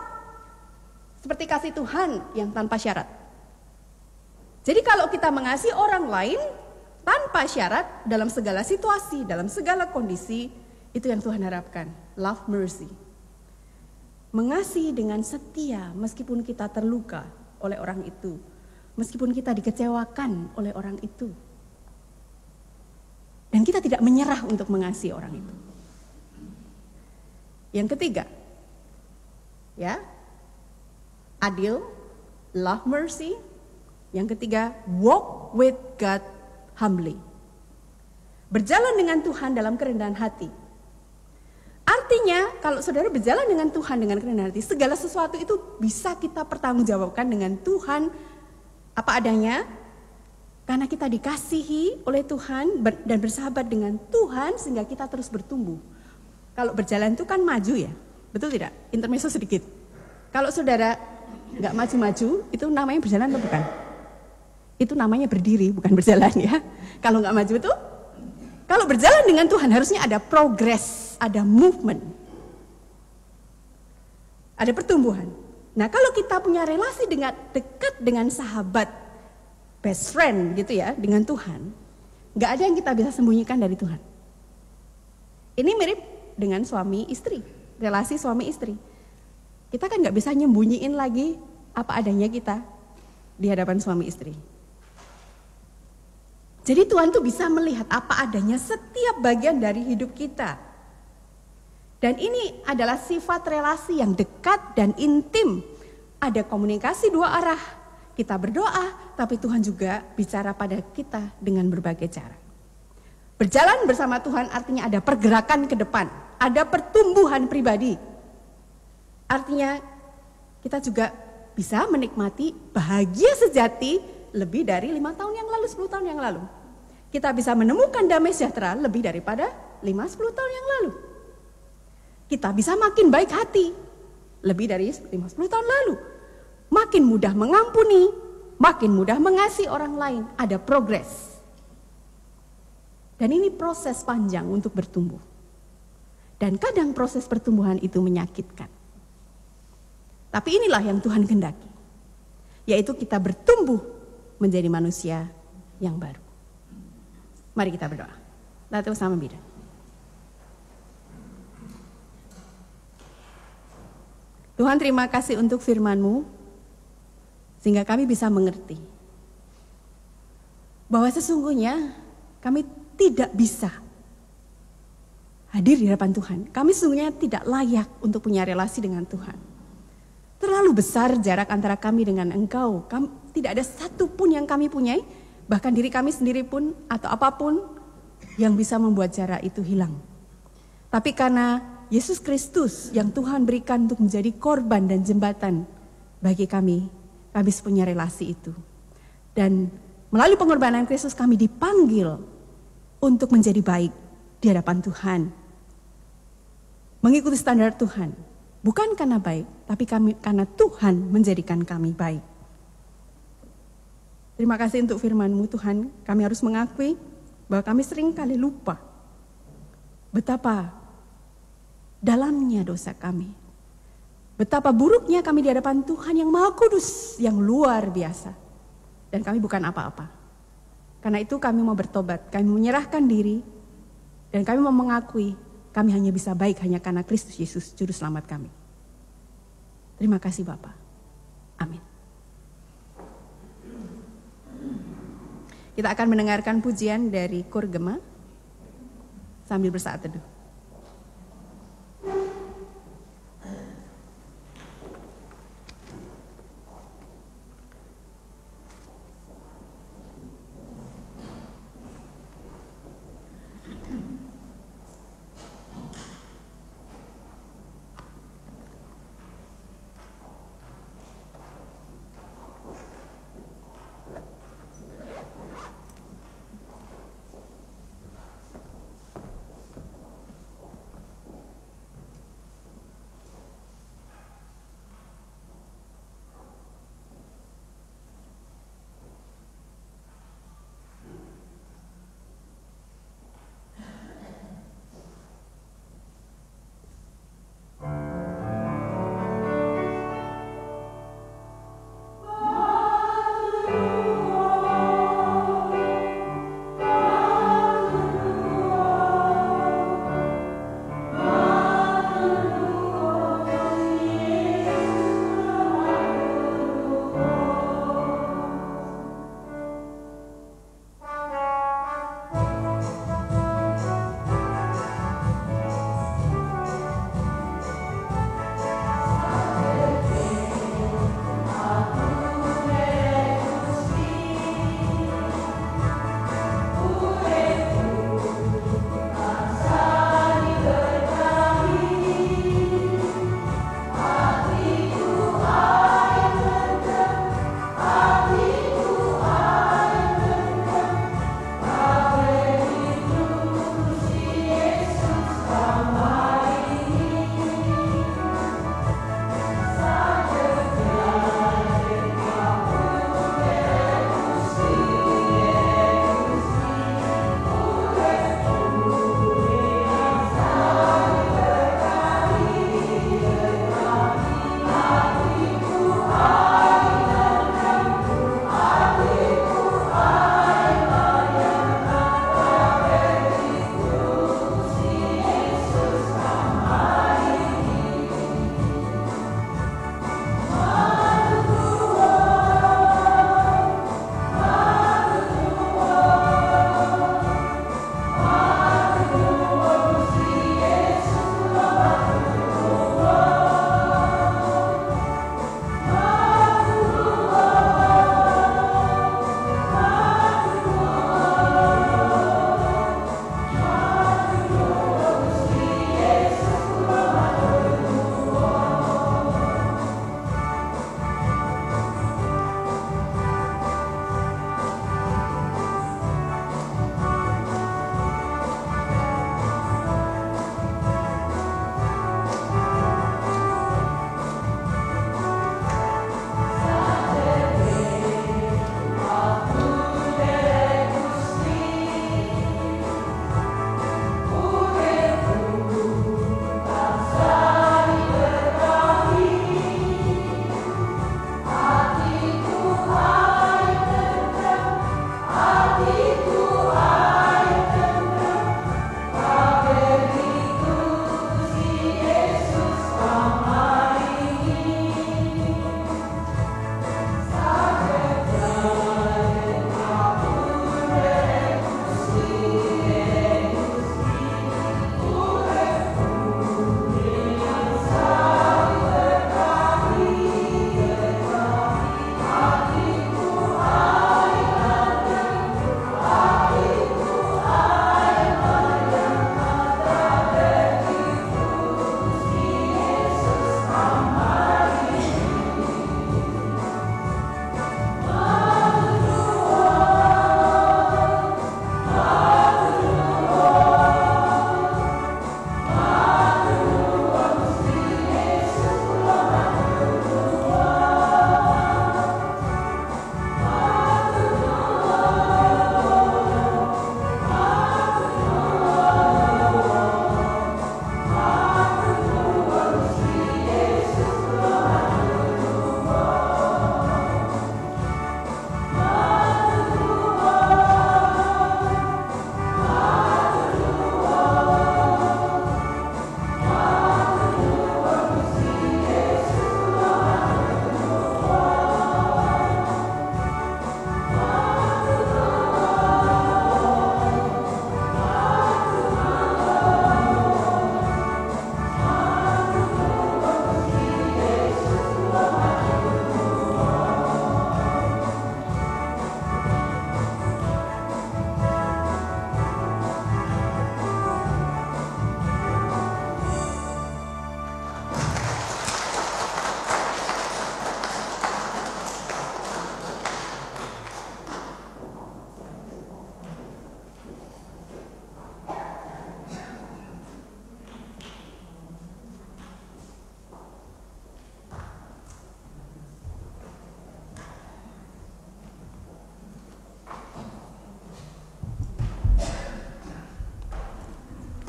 seperti kasih Tuhan yang tanpa syarat. Jadi kalau kita mengasihi orang lain tanpa syarat dalam segala situasi, dalam segala kondisi, itu yang Tuhan harapkan. Love mercy. Mengasihi dengan setia meskipun kita terluka oleh orang itu. Meskipun kita dikecewakan oleh orang itu. Dan kita tidak menyerah untuk mengasihi orang itu. Yang ketiga, ya, adil, love mercy. Yang ketiga, walk with God humbly. Berjalan dengan Tuhan dalam kerendahan hati. Artinya, kalau saudara berjalan dengan Tuhan dengan kerendahan hati, segala sesuatu itu bisa kita pertanggungjawabkan dengan Tuhan apa adanya. Karena kita dikasihi oleh Tuhan dan bersahabat dengan Tuhan sehingga kita terus bertumbuh. Kalau berjalan itu kan maju ya, betul tidak? Intermezzo sedikit. Kalau saudara nggak maju-maju, itu namanya berjalan atau bukan? Itu namanya berdiri, bukan berjalan ya. Kalau nggak maju itu, kalau berjalan dengan Tuhan harusnya ada progress, ada movement, ada pertumbuhan. Nah kalau kita punya relasi dekat dengan sahabat, best friend gitu ya, dengan Tuhan, nggak ada yang kita bisa sembunyikan dari Tuhan. Ini mirip dengan suami istri, relasi suami istri. Kita kan nggak bisa nyembunyiin lagi apa adanya kita di hadapan suami istri. Jadi Tuhan tuh bisa melihat apa adanya setiap bagian dari hidup kita. Dan ini adalah sifat relasi yang dekat dan intim. Ada komunikasi dua arah. Kita berdoa, tapi Tuhan juga bicara pada kita dengan berbagai cara. Berjalan bersama Tuhan artinya ada pergerakan ke depan. Ada pertumbuhan pribadi. Artinya kita juga bisa menikmati bahagia sejati lebih dari 5 tahun yang lalu, 10 tahun yang lalu. Kita bisa menemukan damai sejahtera lebih daripada 5-10 tahun yang lalu. Kita bisa makin baik hati lebih dari 5-10 tahun lalu. Makin mudah mengampuni, makin mudah mengasihi orang lain. Ada progres. Dan ini proses panjang untuk bertumbuh. Dan kadang proses pertumbuhan itu menyakitkan. Tapi inilah yang Tuhan kehendaki. Yaitu kita bertumbuh menjadi manusia yang baru. Mari kita berdoa. Lalu sama bidan. Tuhan terima kasih untuk firman-Mu. Sehingga kami bisa mengerti. Bahwa sesungguhnya kami tidak bisa hadir di hadapan Tuhan. Kami sesungguhnya tidak layak untuk punya relasi dengan Tuhan. Terlalu besar jarak antara kami dengan Engkau. Tidak ada satu pun yang kami punyai, bahkan diri kami sendiri pun atau apapun yang bisa membuat jarak itu hilang. Tapi karena Yesus Kristus yang Tuhan berikan untuk menjadi korban dan jembatan bagi kami punya relasi itu. Dan melalui pengorbanan Kristus kami dipanggil untuk menjadi baik di hadapan Tuhan. Mengikuti standar Tuhan. Bukan karena baik, tapi karena Tuhan menjadikan kami baik. Terima kasih untuk firman-Mu Tuhan. Kami harus mengakui bahwa kami sering kali lupa betapa dalamnya dosa kami. Betapa buruknya kami di hadapan Tuhan yang Maha Kudus, yang luar biasa. Dan kami bukan apa-apa. Karena itu kami mau bertobat, kami menyerahkan diri, dan kami mau mengakui kami hanya bisa baik hanya karena Kristus Yesus, Juru Selamat kami. Terima kasih Bapa. Amin. Kita akan mendengarkan pujian dari Kur Gema sambil bersaat teduh.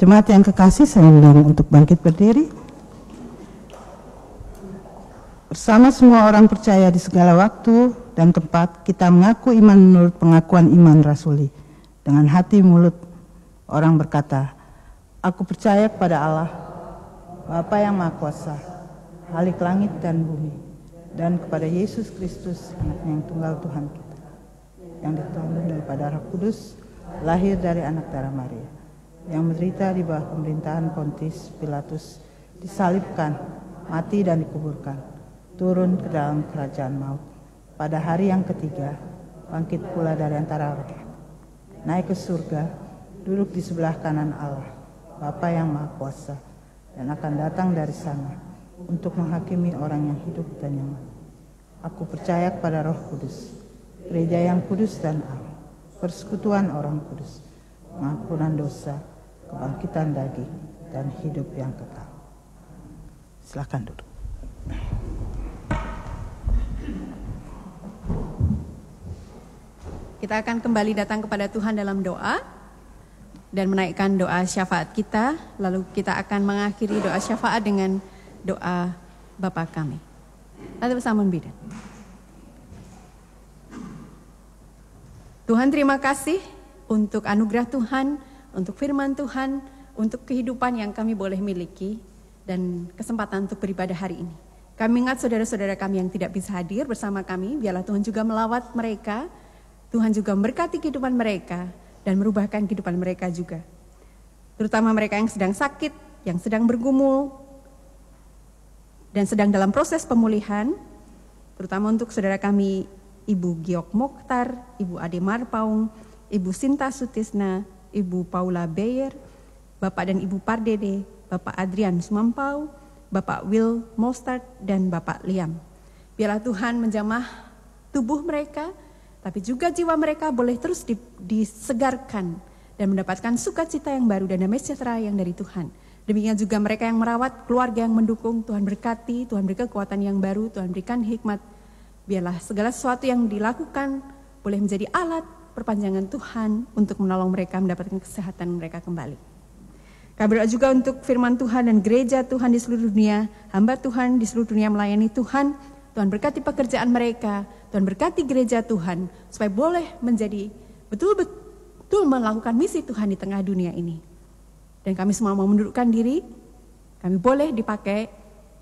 Jemaat yang kekasih, saya undang untuk bangkit berdiri. Bersama semua orang percaya di segala waktu dan tempat, kita mengaku iman menurut pengakuan iman rasuli. Dengan hati mulut orang berkata, aku percaya kepada Allah, Bapa yang Maha Kuasa, Khalik langit dan bumi, dan kepada Yesus Kristus, anaknya yang tunggal Tuhan kita, yang ditanggung daripada Roh Kudus, lahir dari anak darah Maria, yang menderita di bawah pemerintahan Pontius Pilatus, disalibkan, mati dan dikuburkan, turun ke dalam kerajaan maut. Pada hari yang ketiga, bangkit pula dari antara roh, naik ke surga, duduk di sebelah kanan Allah, Bapa yang Maha Kuasa, dan akan datang dari sana untuk menghakimi orang yang hidup dan yang mati. Aku percaya kepada Roh Kudus, gereja yang kudus dan am, persekutuan orang kudus, pengampunan dosa, kebangkitan daging, dan hidup yang kekal. Silakan duduk. Kita akan kembali datang kepada Tuhan dalam doa dan menaikkan doa syafaat kita. Lalu kita akan mengakhiri doa syafaat dengan doa Bapa kami. Lalu bersama membidan. Tuhan, terima kasih untuk anugerah Tuhan, untuk firman Tuhan, untuk kehidupan yang kami boleh miliki dan kesempatan untuk beribadah hari ini. Kami ingat saudara-saudara kami yang tidak bisa hadir bersama kami, biarlah Tuhan juga melawat mereka, Tuhan juga memberkati kehidupan mereka dan merubahkan kehidupan mereka juga. Terutama mereka yang sedang sakit, yang sedang bergumul, dan sedang dalam proses pemulihan, terutama untuk saudara kami Ibu Giok Mokhtar, Ibu Ade Marpaung, Ibu Sinta Sutisna, Ibu Paula Beyer, Bapak dan Ibu Pardede, Bapak Adrian Sumampau, Bapak Will Mostert, dan Bapak Liam. Biarlah Tuhan menjamah tubuh mereka, tapi juga jiwa mereka boleh terus disegarkan dan mendapatkan sukacita yang baru dan damai sejahtera yang dari Tuhan. Demikian juga mereka yang merawat, keluarga yang mendukung, Tuhan berkati, Tuhan beri kekuatan yang baru, Tuhan berikan hikmat. Biarlah segala sesuatu yang dilakukan boleh menjadi alat perpanjangan Tuhan untuk menolong mereka mendapatkan kesehatan mereka kembali. Kami berdoa juga untuk firman Tuhan dan gereja Tuhan di seluruh dunia, hamba Tuhan di seluruh dunia melayani Tuhan. Tuhan berkati pekerjaan mereka, Tuhan berkati gereja Tuhan, supaya boleh menjadi betul-betul melakukan misi Tuhan di tengah dunia ini. Dan kami semua mau mendudukkan diri, kami boleh dipakai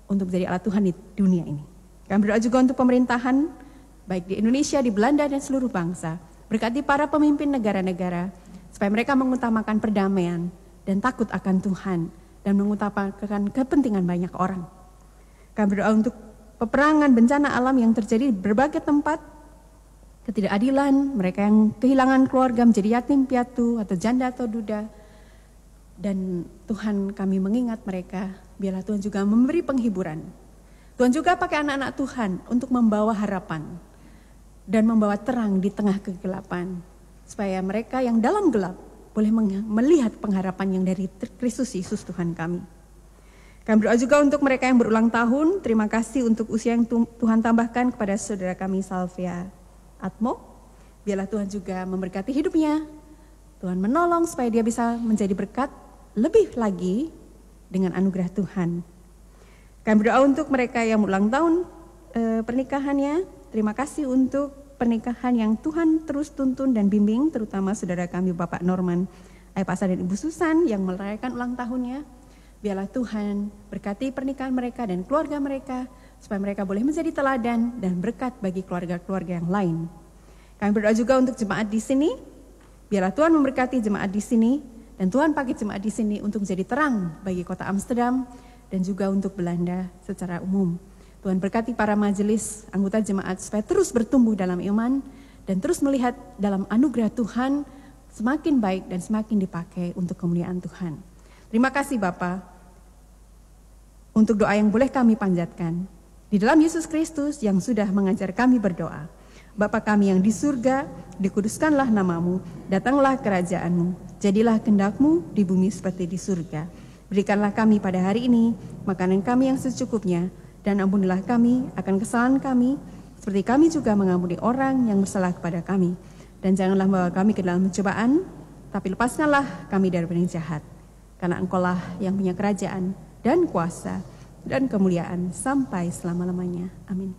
untuk menjadi alat Tuhan di dunia ini. Kami berdoa juga untuk pemerintahan, baik di Indonesia, di Belanda, dan seluruh bangsa. Berkati para pemimpin negara-negara, supaya mereka mengutamakan perdamaian dan takut akan Tuhan, dan mengutamakan kepentingan banyak orang. Kami berdoa untuk peperangan, bencana alam yang terjadi di berbagai tempat, ketidakadilan, mereka yang kehilangan keluarga menjadi yatim piatu atau janda atau duda. Dan Tuhan, kami mengingat mereka, biarlah Tuhan juga memberi penghiburan. Tuhan juga pakai anak-anak Tuhan untuk membawa harapan dan membawa terang di tengah kegelapan, supaya mereka yang dalam gelap boleh melihat pengharapan yang dari Kristus Yesus Tuhan kami. Kami berdoa juga untuk mereka yang berulang tahun. Terima kasih untuk usia yang Tuhan tambahkan kepada saudara kami Salvia Atmo. Biarlah Tuhan juga memberkati hidupnya. Tuhan menolong supaya dia bisa menjadi berkat lebih lagi dengan anugerah Tuhan. Kami berdoa untuk mereka yang berulang tahun pernikahannya. Terima kasih untuk pernikahan yang Tuhan terus tuntun dan bimbing, terutama saudara kami Bapak Norman Aipasa dan Ibu Susan yang merayakan ulang tahunnya. Biarlah Tuhan berkati pernikahan mereka dan keluarga mereka, supaya mereka boleh menjadi teladan dan berkat bagi keluarga-keluarga yang lain. Kami berdoa juga untuk jemaat di sini. Biarlah Tuhan memberkati jemaat di sini, dan Tuhan pakai jemaat di sini untuk menjadi terang bagi kota Amsterdam dan juga untuk Belanda secara umum. Tuhan berkati para majelis anggota jemaat supaya terus bertumbuh dalam iman dan terus melihat dalam anugerah Tuhan semakin baik dan semakin dipakai untuk kemuliaan Tuhan. Terima kasih Bapa untuk doa yang boleh kami panjatkan di dalam Yesus Kristus yang sudah mengajar kami berdoa. Bapa kami yang di surga, dikuduskanlah namamu, datanglah kerajaanmu, jadilah kehendak-Mu di bumi seperti di surga. Berikanlah kami pada hari ini makanan kami yang secukupnya, dan ampunilah kami akan kesalahan kami, seperti kami juga mengampuni orang yang bersalah kepada kami. Dan janganlah membawa kami ke dalam pencobaan, tapi lepaskanlah kami dari yang jahat. karena Engkaulah yang punya kerajaan dan kuasa dan kemuliaan sampai selama-lamanya. Amin.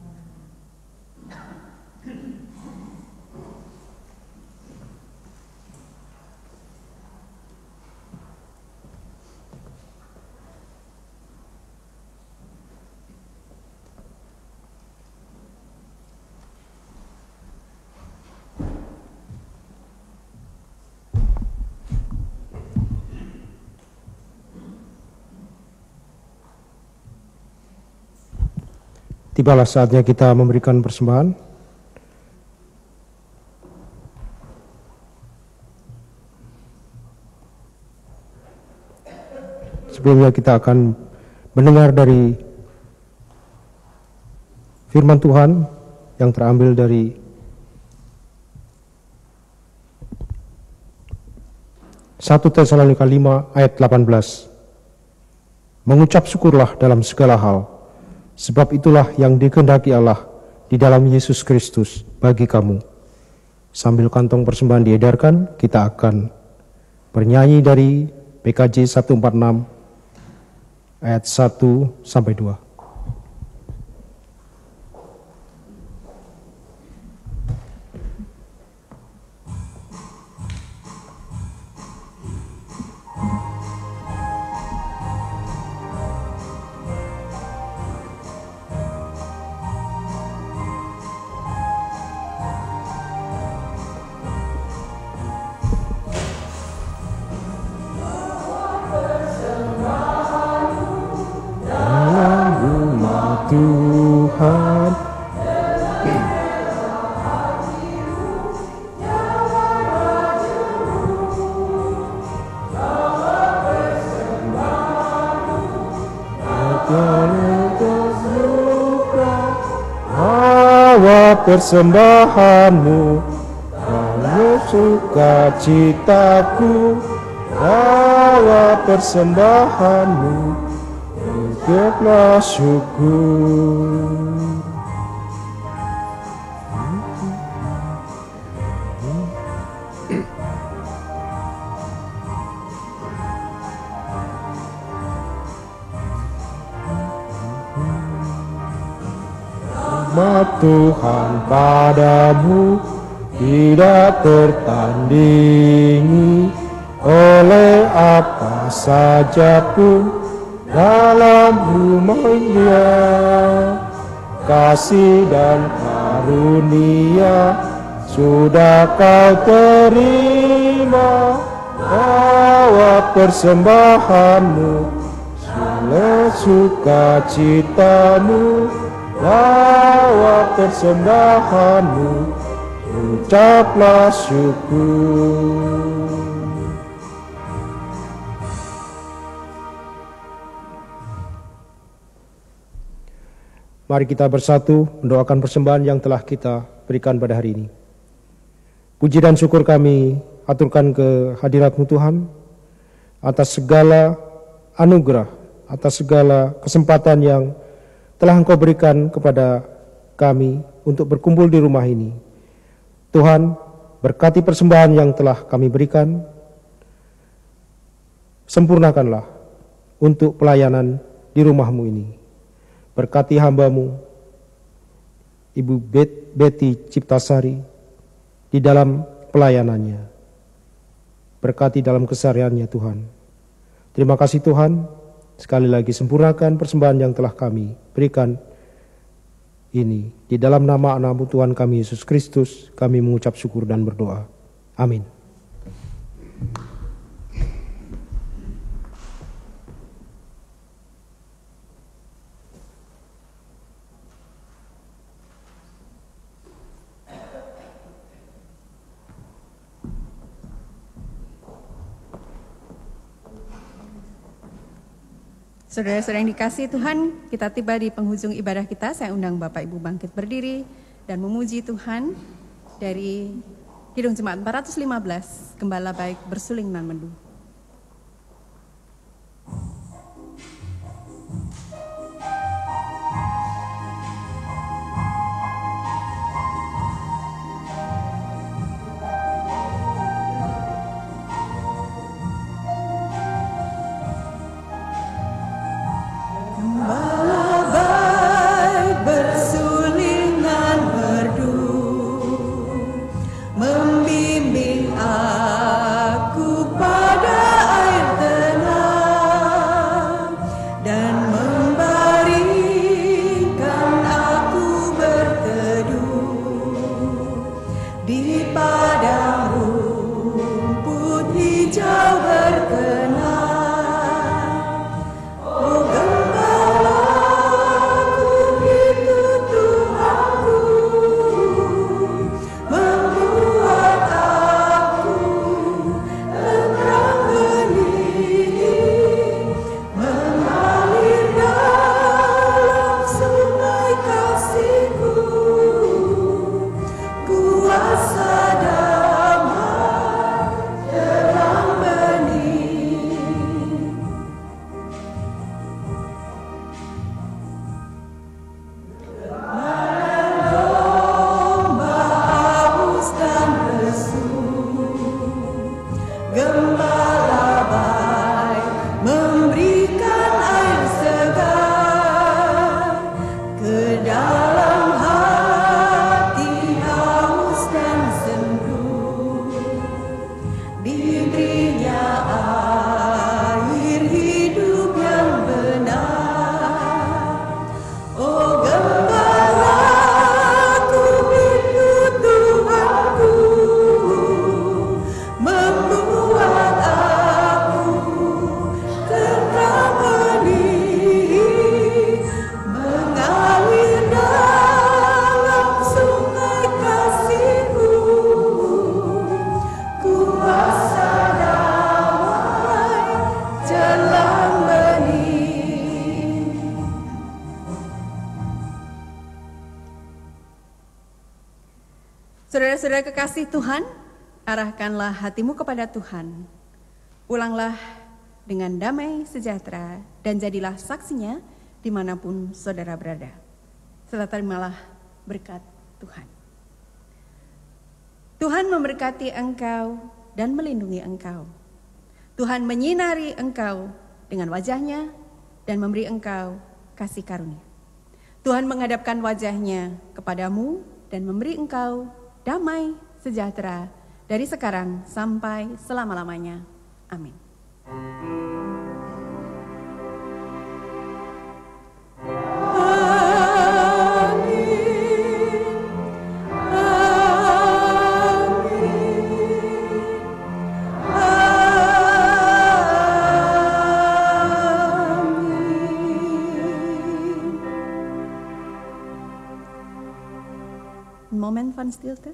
Tibalah saatnya kita memberikan persembahan. Sebelumnya kita akan mendengar dari firman Tuhan yang terambil dari 1 Tesalonika 5 ayat 18. Mengucap syukurlah dalam segala hal, sebab itulah yang dikehendaki Allah di dalam Yesus Kristus bagi kamu. Sambil kantong persembahan diedarkan, kita akan bernyanyi dari PKJ 146 ayat 1-2. Tuhan, bawa persembahanmu, bawa sukacitaku, bawa persembahanmu, ucaplah syukur. Rahmat Tuhan padamu tidak tertandingi oleh apa saja pun dalam rumah-Nya. Kasih dan karunia sudah kau terima, bawa persembahanmu, sila sukacitamu, bawa persembahanmu, ucaplah syukur. Mari kita bersatu mendoakan persembahan yang telah kita berikan pada hari ini. Puji dan syukur kami aturkan ke hadirat-Mu Tuhan atas segala anugerah, atas segala kesempatan yang telah Engkau berikan kepada kami untuk berkumpul di rumah ini. Tuhan, berkati persembahan yang telah kami berikan, sempurnakanlah untuk pelayanan di rumah-Mu ini. Berkati hamba-Mu, Ibu Betty Ciptasari, di dalam pelayanannya. Berkati dalam kesehariannya Tuhan. Terima kasih Tuhan, sekali lagi sempurnakan persembahan yang telah kami berikan ini. Di dalam nama anak-Mu Tuhan kami Yesus Kristus, kami mengucap syukur dan berdoa. Amin. Saudara-saudara yang dikasihi Tuhan, kita tiba di penghujung ibadah kita. Saya undang Bapak Ibu bangkit berdiri dan memuji Tuhan dari Kidung Jemaat 415, Gembala Baik Bersuling Nan Mendu. Saudara-saudara kekasih Tuhan, arahkanlah hatimu kepada Tuhan. Pulanglah dengan damai sejahtera dan jadilah saksinya dimanapun saudara berada. Serta terimalah berkat Tuhan. Tuhan memberkati engkau dan melindungi engkau. Tuhan menyinari engkau dengan wajahnya dan memberi engkau kasih karunia. Tuhan menghadapkan wajahnya kepadamu dan memberi engkau damai sejahtera dari sekarang sampai selama-lamanya. Amin. Moment van stilte.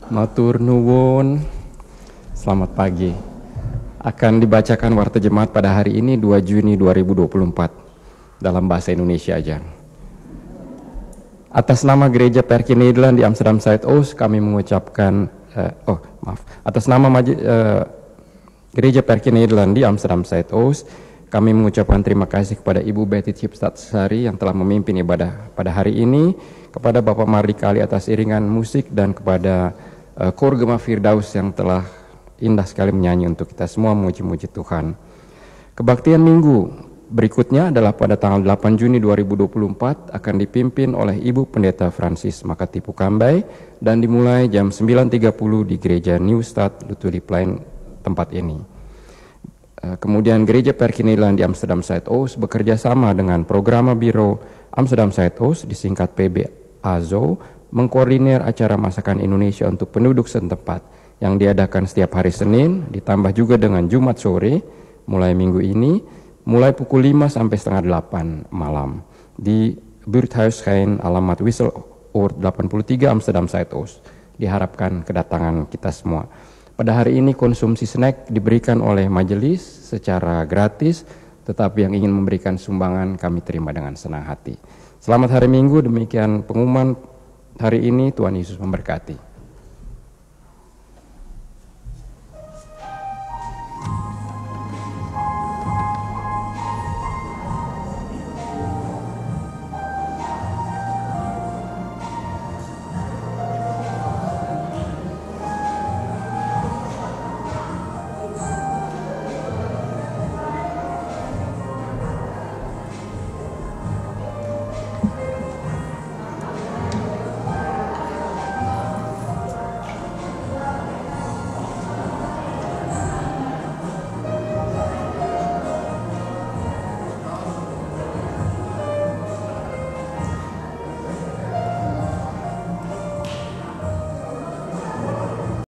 Matur nuwun, selamat pagi. Akan dibacakan Warta Jemaat pada hari ini 2 Juni 2024 dalam bahasa Indonesia aja. Atas nama Gereja Perkins Nederland di Amsterdam Zuidoost kami mengucapkan atas nama Gereja Perkins Nederland di Amsterdam Zuidoost kami mengucapkan terima kasih kepada Ibu Betty Ciptasari yang telah memimpin ibadah pada hari ini, kepada Bapak Mardikali atas iringan musik, dan kepada Kor Gema Firdaus yang telah indah sekali menyanyi untuk kita semua memuji-muji Tuhan. Kebaktian minggu berikutnya adalah pada tanggal 8 Juni 2024 akan dipimpin oleh Ibu Pendeta Francis Makatipu Kambai dan dimulai jam 9.30 di Gereja Nieuwstad Lutuliplein tempat ini. Kemudian Gereja Perkins Nederland di Amsterdam Zuidoost bekerja sama dengan Programa Biro Amsterdam Zuidoost disingkat PBAZO mengkoordinir acara masakan Indonesia untuk penduduk setempat yang diadakan setiap hari Senin, ditambah juga dengan Jumat sore mulai minggu ini, mulai pukul 5 sampai setengah 8 malam di Buurthuisgein alamat Wisseloord 83 Amsterdam Zuidoost. Diharapkan kedatangan kita semua. Pada hari ini konsumsi snack diberikan oleh majelis secara gratis, tetapi yang ingin memberikan sumbangan kami terima dengan senang hati. Selamat hari Minggu, demikian pengumuman hari ini. Tuhan Yesus memberkati.